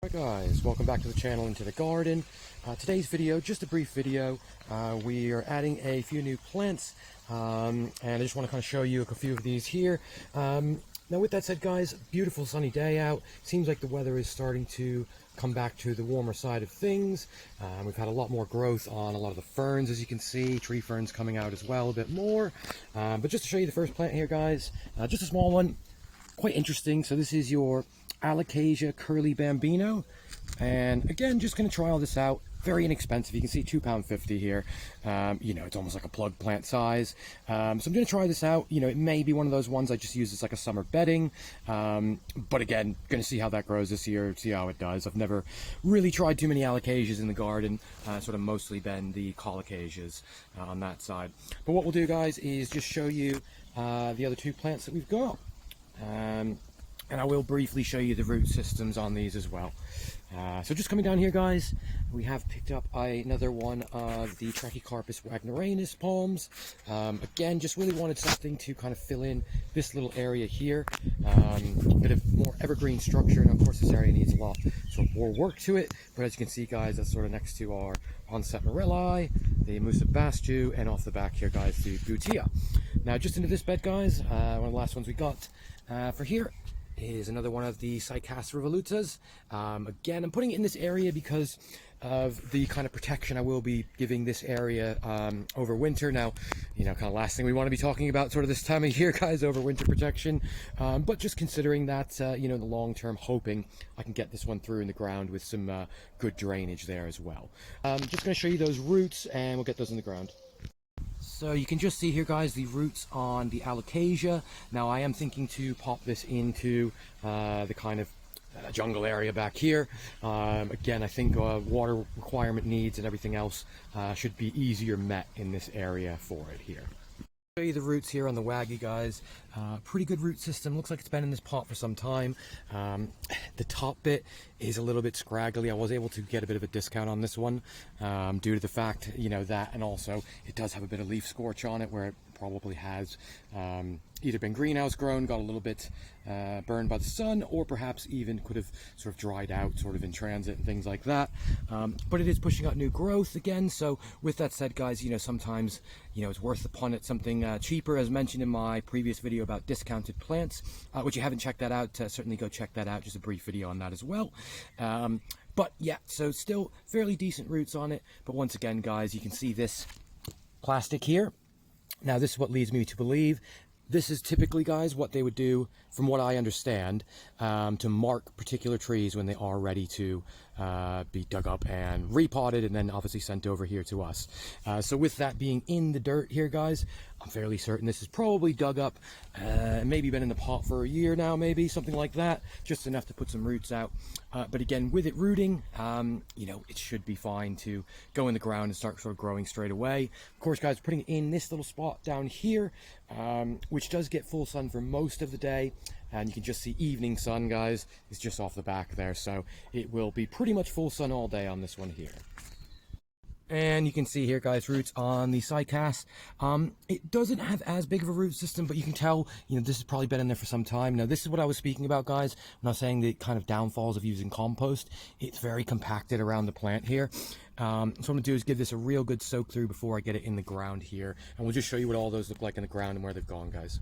Hi guys, welcome back to the channel and to the garden. Today's video, just a brief video. We are adding a few new plants and I just want to kind of show you a few of these here. Now with that said guys, beautiful sunny day out. Seems like the weather is starting to come back to the warmer side of things. We've had a lot more growth on a lot of the ferns, as you can see, tree ferns coming out as well a bit more. But just to show you the first plant here guys, just a small one, quite interesting. So this is your alocasia curly bambino, and again just going to try all this out. Very inexpensive. You can see £2.50 here. You know, it's almost like a plug plant size. So I'm going to try this out. You know, it may be one of those ones I just use as like a summer bedding, but again, going to see how that grows this year, see how it does. I've never really tried too many alocasias in the garden, sort of mostly been the colocasias on that side. But what we'll do guys is just show you the other two plants that we've got. And I will briefly show you the root systems on these as well. So just coming down here guys, we have picked up another one of the Trachycarpus wagneranus palms. Again, just really wanted something to kind of fill in this little area here. A bit of more evergreen structure, and of course this area needs a lot sort of more work to it. But as you can see guys, that's sort of next to our onset morelli, the Musa bastu, and off the back here guys, the butea. Now just into this bed guys, one of the last ones we got for here is another one of the cycas revolutas. Again, I'm putting it in this area because of the kind of protection I will be giving this area over winter. Now, you know, kind of last thing we want to be talking about sort of this time of year, guys, over winter protection. But just considering that, you know, in the long term, hoping I can get this one through in the ground with some good drainage there as well. Just going to show you those roots and we'll get those in the ground. So you can just see here guys the roots on the alocasia. Now I am thinking to pop this into the kind of jungle area back here. Again, I think water requirement needs and everything else should be easier met in this area for it here. Show you the roots here on the waggy guys. Pretty good root system. Looks like it's been in this pot for some time. The top bit is a little bit scraggly. I was able to get a bit of a discount on this one due to the fact, you know, that, and also it does have a bit of leaf scorch on it where it probably has either been greenhouse grown, got a little bit burned by the sun, or perhaps even could have sort of dried out sort of in transit and things like that. But it is pushing out new growth again. So with that said guys, you know, sometimes, you know, it's worth the punt at something cheaper, as mentioned in my previous video about discounted plants, which you haven't checked that out, certainly go check that out. Just a brief video on that as well. But yeah, so still fairly decent roots on it. But once again guys, you can see this plastic here. Now this is what leads me to believe this is typically guys what they would do, from what I understand, to mark particular trees when they are ready to be dug up and repotted and then obviously sent over here to us. So with that being in the dirt here guys, I'm fairly certain this is probably dug up, maybe been in the pot for a year now, maybe something like that, just enough to put some roots out. But again, with it rooting, you know, it should be fine to go in the ground and start sort of growing straight away. Of course guys, putting it in this little spot down here, which does get full sun for most of the day, and you can just see evening sun guys is just off the back there, so it will be pretty much full sun all day on this one here. And you can see here guys, roots on the cycas. It doesn't have as big of a root system, but you can tell, you know, this has probably been in there for some time. Now this is what I was speaking about guys when I was saying the kind of downfalls of using compost. It's very compacted around the plant here. So what I'm gonna do is give this a real good soak through before I get it in the ground here, and we'll just show you what all those look like in the ground and where they've gone guys.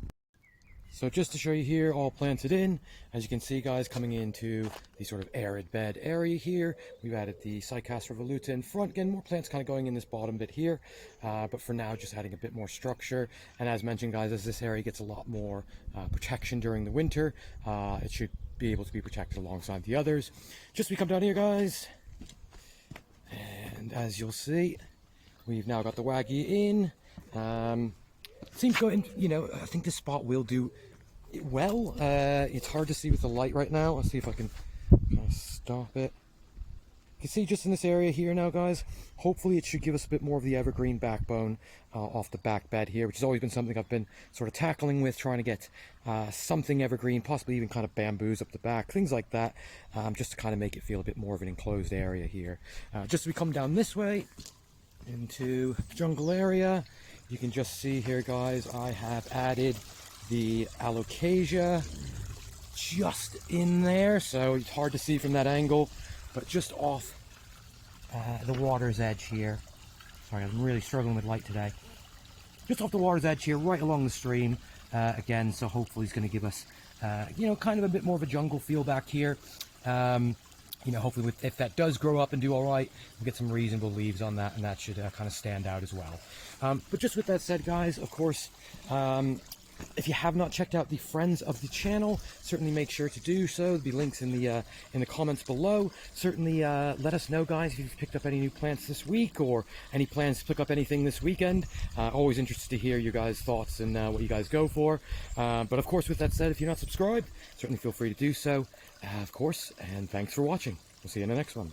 So just to show you here, all planted in, as you can see guys, coming into the sort of arid bed area here, we've added the cycas revoluta in front. Again, more plants kind of going in this bottom bit here, but for now just adding a bit more structure. And as mentioned guys, as this area gets a lot more protection during the winter, it should be able to be protected alongside the others. Just we come down here guys, and as you'll see, we've now got the waggy in. Seems going, you know, I think this spot will do well. It's hard to see with the light right now. Let's see if I can kind of stop it. You can see just in this area here now guys, hopefully it should give us a bit more of the evergreen backbone off the back bed here, which has always been something I've been sort of tackling with, trying to get something evergreen, possibly even kind of bamboos up the back, things like that, just to kind of make it feel a bit more of an enclosed area here. Just as we come down this way into jungle area, you can just see here guys, I have added the alocasia just in there, so it's hard to see from that angle, but just off the water's edge here. Sorry, I'm really struggling with light today. Just off the water's edge here, right along the stream. Again, so hopefully he's going to give us, you know, kind of a bit more of a jungle feel back here. You know, hopefully if that does grow up and do all right, we'll get some reasonable leaves on that, and that should kind of stand out as well. But just with that said, guys, of course, if you have not checked out the friends of the channel, certainly make sure to do so. There'll be links in the comments below. Certainly let us know, guys, if you've picked up any new plants this week or any plans to pick up anything this weekend. Always interested to hear your guys' thoughts and what you guys go for. But of course, with that said, if you're not subscribed, certainly feel free to do so, of course, and thanks for watching. We'll see you in the next one.